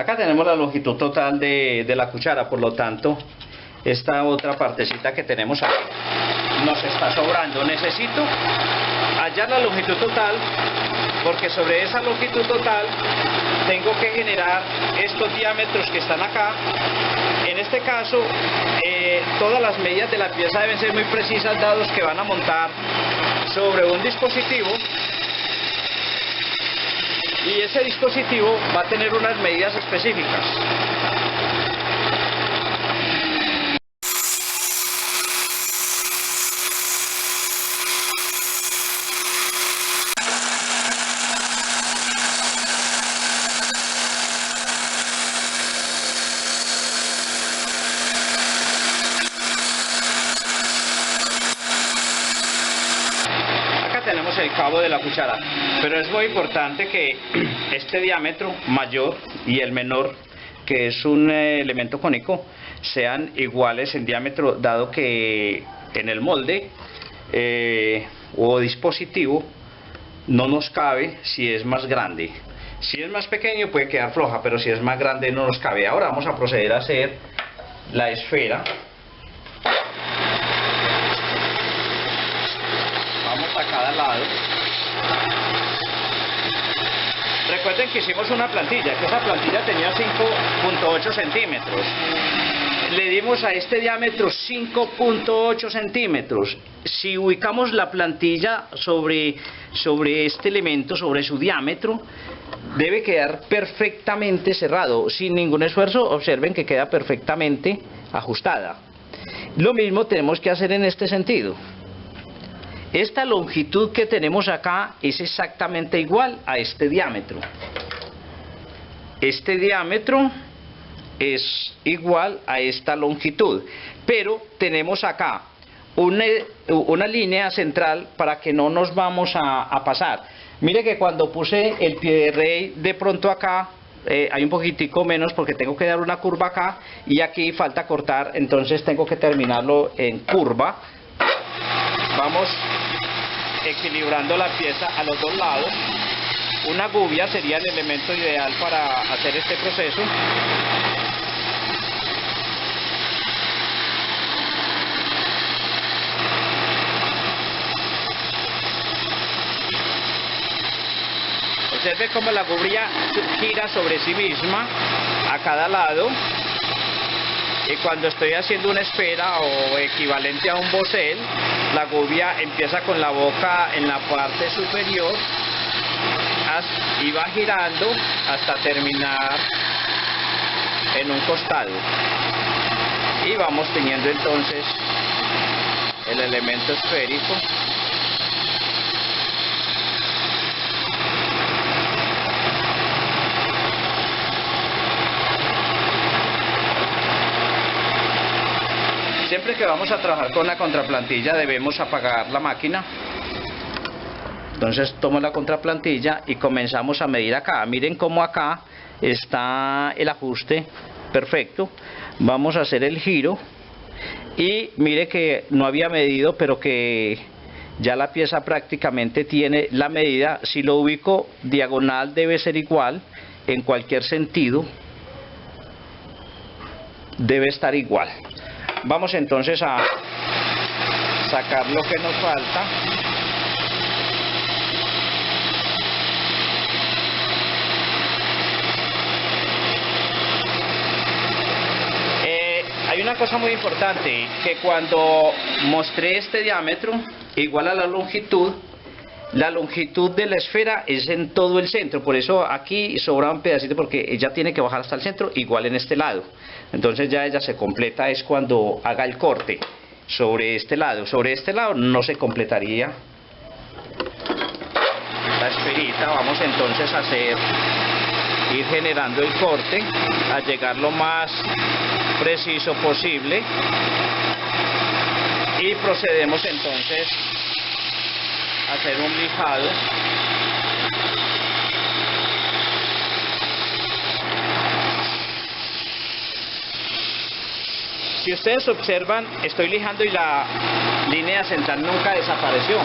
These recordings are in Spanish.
Acá tenemos la longitud total de la cuchara, por lo tanto, esta otra partecita que tenemos aquí nos está sobrando. Necesito hallar la longitud total, porque sobre esa longitud total tengo que generar estos diámetros que están acá. En este caso, todas las medidas de la pieza deben ser muy precisas, dados que van a montar sobre un dispositivo, y ese dispositivo va a tener unas medidas específicas. Tenemos el cabo de la cuchara, pero es muy importante que este diámetro mayor y el menor, que es un elemento cónico, sean iguales en diámetro, dado que en el molde o dispositivo no nos cabe si es más grande. Si es más pequeño puede quedar floja, pero si es más grande no nos cabe. Ahora vamos a proceder a hacer la esfera. A cada lado. Recuerden que hicimos una plantilla, que esa plantilla tenía 5.8 centímetros. Le dimos a este diámetro 5.8 centímetros. Si ubicamos la plantilla sobre este elemento, sobre su diámetro, debe quedar perfectamente cerrado, sin ningún esfuerzo. Observen que queda perfectamente ajustada. Lo mismo tenemos que hacer en este sentido. Esta longitud que tenemos acá es exactamente igual a este diámetro. Este diámetro es igual a esta longitud, pero tenemos acá una línea central para que no nos vamos a pasar. Mire que cuando puse el pie de rey, de pronto acá hay un poquitico menos porque tengo que dar una curva acá, y aquí falta cortar, entonces tengo que terminarlo en curva. Vamos equilibrando la pieza a los dos lados. Una gubia sería el elemento ideal para hacer este proceso. Observe cómo la gubia gira sobre sí misma a cada lado. Y cuando estoy haciendo una esfera o equivalente a un bocel, la gubia empieza con la boca en la parte superior y va girando hasta terminar en un costado. Y vamos teniendo entonces el elemento esférico. Siempre que vamos a trabajar con la contraplantilla debemos apagar la máquina. Entonces tomo la contraplantilla y comenzamos a medir acá. Miren cómo acá está el ajuste perfecto. Vamos a hacer el giro y mire que no había medido, pero que ya la pieza prácticamente tiene la medida. Si lo ubico diagonal debe ser igual, en cualquier sentido debe estar igual. Vamos entonces a sacar lo que nos falta. Hay una cosa muy importante, que cuando mostré este diámetro igual a la longitud de la esfera es en todo el centro. Por eso aquí sobra un pedacito, porque ella tiene que bajar hasta el centro, igual en este lado. Entonces ya ella se completa es cuando haga el corte sobre este lado. Sobre este lado no se completaría la esferita. Vamos entonces a ir generando el corte a llegar lo más preciso posible, y procedemos entonces a hacer un lijado. Si ustedes observan, estoy lijando y la línea central nunca desapareció,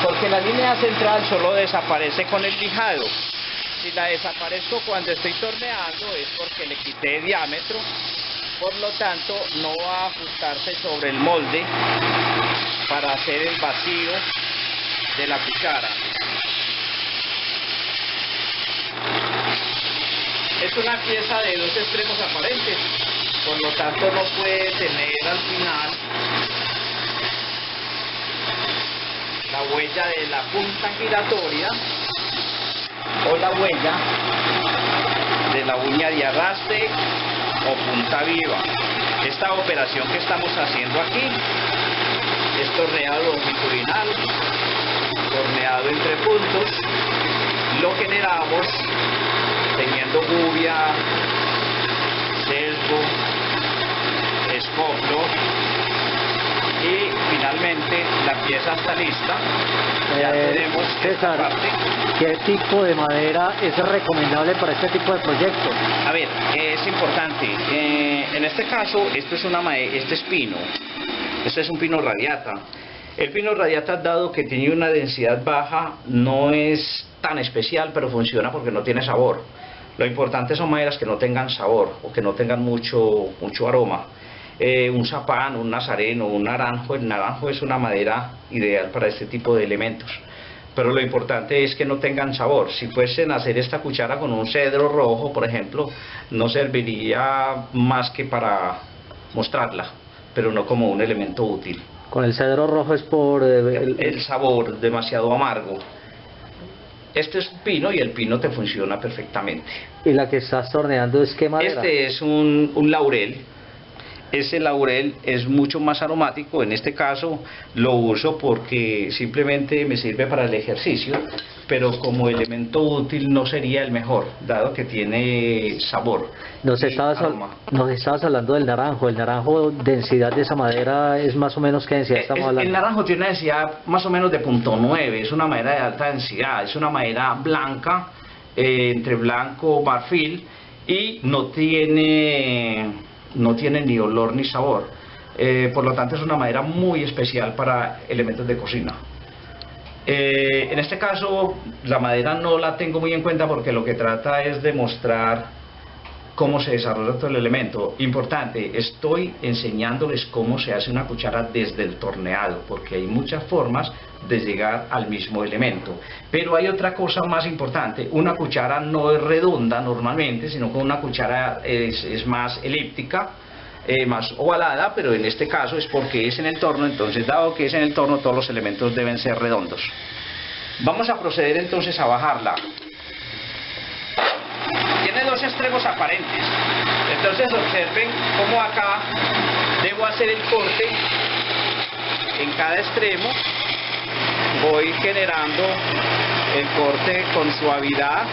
porque la línea central solo desaparece con el lijado. Si la desaparezco cuando estoy torneando es porque le quité diámetro, por lo tanto no va a ajustarse sobre el molde para hacer el vacío de la cuchara. Es una pieza de dos extremos aparentes, por lo tanto no puede tener al final la huella de la punta giratoria o la huella de la uña de arrastre o punta viva. Esta operación que estamos haciendo aquí es torneado longitudinal, torneado entre puntos. Lo generamos teniendo gubia, sesgo, escoplo y finalmente la pieza está lista. Ya tenemos esta parte. ¿Qué tipo de madera es recomendable para este tipo de proyectos? A ver, es importante. En este caso, esto es pino. Este es un pino radiata. El pino radiata, dado que tiene una densidad baja, no es tan especial, pero funciona porque no tiene sabor. Lo importante son maderas que no tengan sabor o que no tengan mucho aroma. Un zapán, un nazareno, un naranjo. El naranjo es una madera ideal para este tipo de elementos. Pero lo importante es que no tengan sabor. Si fuesen a hacer esta cuchara con un cedro rojo, por ejemplo, no serviría más que para mostrarla, pero no como un elemento útil. Con el cedro rojo es por... el sabor demasiado amargo. Este es un pino y el pino te funciona perfectamente. ¿Y la que estás torneando es qué madera? Este es un laurel. Ese laurel es mucho más aromático. En este caso lo uso porque simplemente me sirve para el ejercicio, pero como elemento útil no sería el mejor, dado que tiene sabor. Nos estabas hablando del naranjo. ¿El naranjo, densidad de esa madera es más o menos qué densidad estamos hablando? El naranjo tiene una densidad más o menos de 0.9, es una madera de alta densidad, es una madera blanca, entre blanco y marfil, y no tiene ni olor ni sabor, por lo tanto es una madera muy especial para elementos de cocina. En este caso la madera no la tengo muy en cuenta porque lo que trata es de mostrar cómo se desarrolla todo el elemento. Importante, estoy enseñándoles cómo se hace una cuchara desde el torneado, porque hay muchas formas de llegar al mismo elemento. Pero hay otra cosa más importante: una cuchara no es redonda normalmente, sino que una cuchara es más elíptica, más ovalada, pero en este caso es porque es en el torno. Entonces, dado que es en el torno, todos los elementos deben ser redondos. Vamos a proceder entonces a bajarla. Tiene dos extremos aparentes, entonces observen cómo acá debo hacer el corte en cada extremo. Voy generando el corte con suavidad.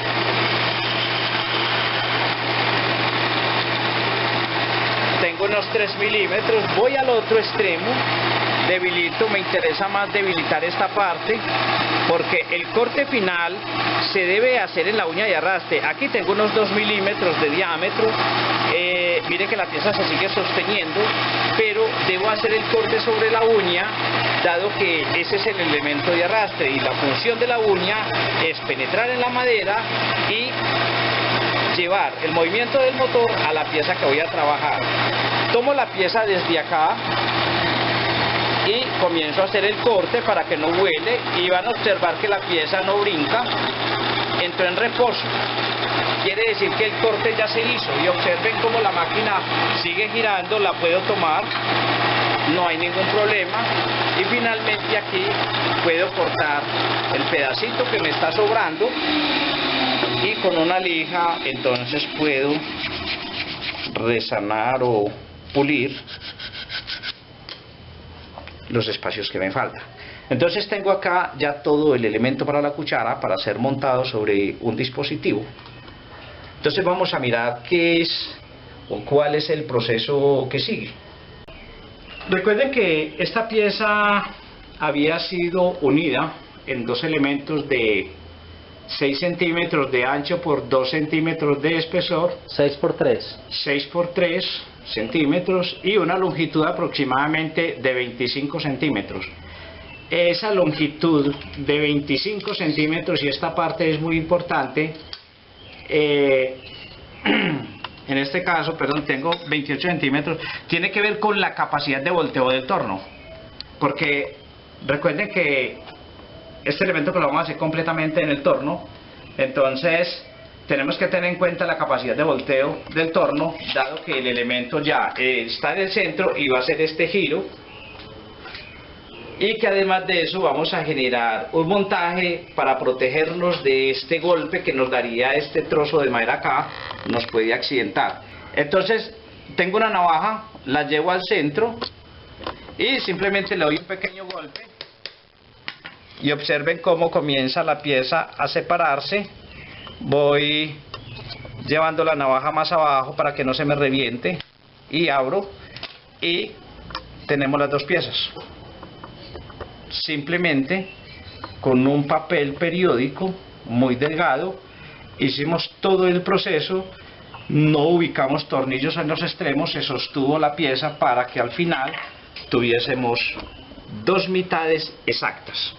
Tengo unos 3 milímetros, voy al otro extremo, debilito, me interesa más debilitar esta parte, porque el corte final se debe hacer en la uña de arrastre. Aquí tengo unos 2 milímetros de diámetro, mire que la pieza se sigue sosteniendo, pero debo hacer el corte sobre la uña, dado que ese es el elemento de arrastre, y la función de la uña es penetrar en la madera y llevar el movimiento del motor a la pieza que voy a trabajar. Tomo la pieza desde acá y comienzo a hacer el corte para que no vuele, y van a observar que la pieza no brinca, entró en reposo. Quiere decir que el corte ya se hizo, y observen cómo la máquina sigue girando, la puedo tomar, no hay ningún problema, y finalmente aquí puedo cortar el pedacito que me está sobrando, y con una lija entonces puedo resanar o pulir los espacios que me faltan. Entonces tengo acá ya todo el elemento para la cuchara para ser montado sobre un dispositivo. Entonces vamos a mirar qué es o cuál es el proceso que sigue. Recuerden que esta pieza había sido unida en dos elementos de 6 centímetros de ancho por 2 centímetros de espesor, 6 por 3 6 por 3 centímetros, y una longitud aproximadamente de 25 centímetros. Esa longitud de 25 centímetros, y esta parte es muy importante, en este caso, perdón, tengo 28 centímetros, tiene que ver con la capacidad de volteo del torno, porque recuerden que este elemento lo vamos a hacer completamente en el torno, entonces tenemos que tener en cuenta la capacidad de volteo del torno, dado que el elemento ya está en el centro y va a hacer este giro, y que además de eso vamos a generar un montaje para protegernos de este golpe que nos daría este trozo de madera acá, nos puede accidentar. Entonces tengo una navaja, la llevo al centro y simplemente le doy un pequeño golpe y observen cómo comienza la pieza a separarse. Voy llevando la navaja más abajo para que no se me reviente y abro y tenemos las dos piezas. Simplemente con un papel periódico muy delgado hicimos todo el proceso, no ubicamos tornillos en los extremos, se sostuvo la pieza para que al final tuviésemos dos mitades exactas.